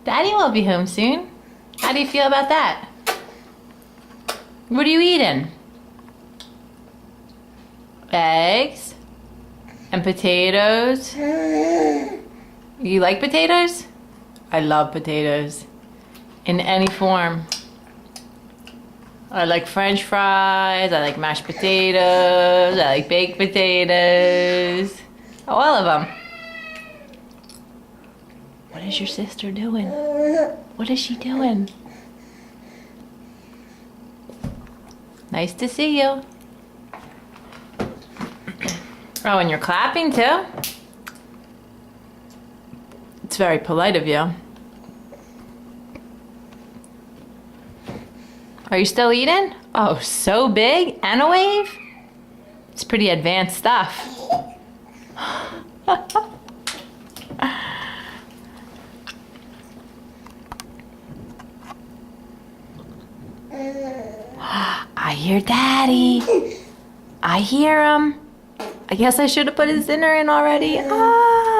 Daddy won't be home soon. How do you feel about that? What are you eating? Eggs? And potatoes? You like potatoes? I love potatoes. In any form. I like French fries, I like mashed potatoes, I like baked potatoes. All of them. What is your sister doing? What is she doing? Nice to see you. Oh, and you're clapping too? It's very polite of you. Are you still eating? Oh, so big? And a wave? It's pretty advanced stuff. I hear Daddy. I hear him. I guess I should have put his dinner in already. Ah.